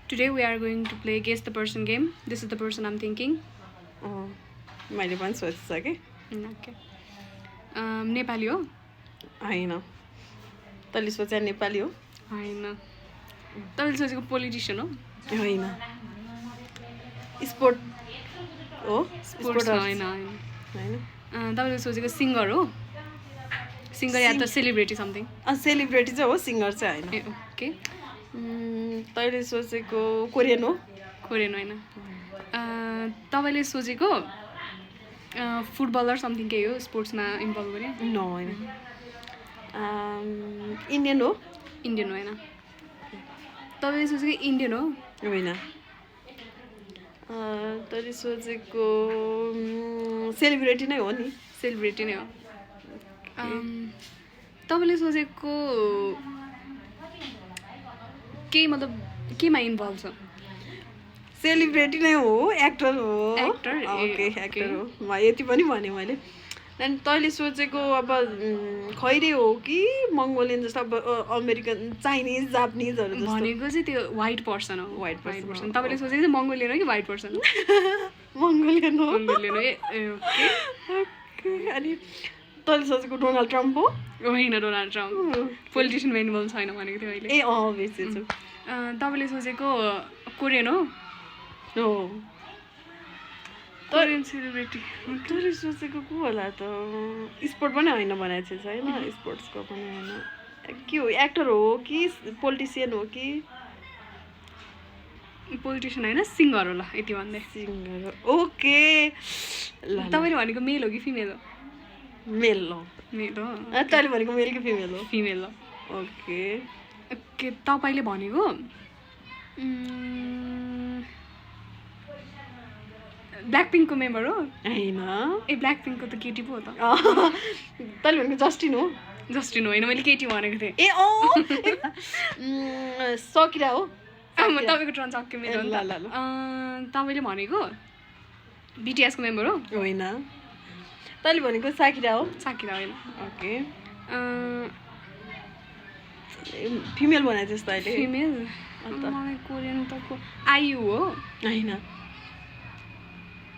Today we are going to play Guess the Person game. This is the person I'm thinking. मैले पनि सोचिसकेँ Okay. Nepali हो? होइन तैँले सोचे नेपाली हो होइन. तपाईँले सोचेको पोलिटिसियन हो? होइन स्पोर्ट हो स्पोर्ट्स होइन. होइन तपाईँले सोचेको सिङ्गर हो? सिङ्गर या त सेलिब्रिटी समथिङ? सेलिब्रिटी चाहिँ हो सिङ्गर चाहिँ होइन ए ओके. तैँले सोचेको कोरियन हो कोरियन होइन. तपाईँले सोचेको फुटबलर समथिङ केही हो स्पोर्ट्समा इन्भल्भ गर्ने? न होइन इन्डियन हो इन्डियन होइन. तपाईँले सोचेको इन्डियन हो? होइन तैँले सोचेको सेलिब्रिटी नै हो नि सेलिब्रिटी नै हो. तपाईँले सोचेको केही मतलब केमा इन्भल्भ छ? सेलिब्रिटी नै हो एक्टर हो एक्टर? ओके एक्टर हो यति पनि भने मैले. अनि तैँले सोचेको अब खैरे हो कि मङ्गोलियन जस्तो अब अमेरिकन चाइनिज जापानिजहरू जस्तो भनेको चाहिँ त्यो वाइट पर्सन हो. White person. तपाईँले सोचेको चाहिँ मङ्गोलियन हो कि वाइट पर्सन हो? मङ्गोलियन हो मङ्गोलियन हो. ए ओके. अनि तैँले सोचेको डोनाल्ड ट्रम्प हो होइन डोनाल्ड ट्रम्प पोलिटिसियनमा इन्भल्भ छैन भनेको थियो अहिले. ए बेसी छु तपाईँले सोचेको कोरियन हो? हो कोरियन सेलिब्रिटी. तैँले सोचेको को होला त स्पोर्ट पनि होइन भनेको थिएछ होइन स्पोर्ट्सको पनि होइन के हो एक्टर हो कि पोलिटिसियन हो कि पोलिटिसियन होइन सिङ्गर होला यति भन्दै. सिङ्गर ओके ल तपाईँले भनेको मेल हो कि फिमेल हो? मेल हो मेल हो. तैँले भनेको मेल कि फिमेल हो फिमेल हो. Okay okay. तपाईँले भनेको ब्ल्याक पिङ्कको मेम्बर हो? होइन ए ब्ल्याक पिङ्कको त केटी पो हो त. तैँले भनेको जस्टिन हो जस्टिन होइन मैले केटी भनेको थिएँ. ए सकिरा हो तपाईँको टर्न सक्यो मेरो. ल ल ल तपाईँले भनेको बिटिएसको मेम्बर हो? होइन तैँले भनेको साकिरा हो साकिरा होइन. ओके फिमेल भनेको थिएस् तैँले फिमेल मलाई कोरियन त आयु हो? होइन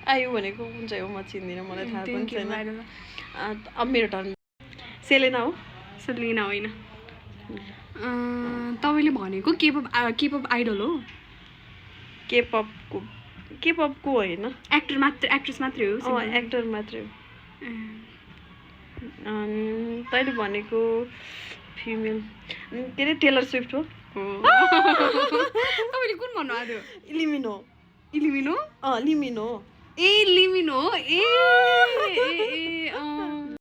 आयु भनेको कुन चाहिँ हो म चिन्दिनँ मलाई थाहा पनि छैन. अब मेरो टर्न सेलेना हो? सेलिना होइन. तपाईँले भनेको केपअप आइडल हो? केपपको होइन एक्ट्रेस मात्रै हो? एक्टर मात्रै हो. तैँले भनेको फिमेल के अरे टेलर स्विफ्ट हो? तपाईँले कुन भन्नु आएको थियो? लिमिनो लिमिनो? लिमिनो ए लिमिनो. ए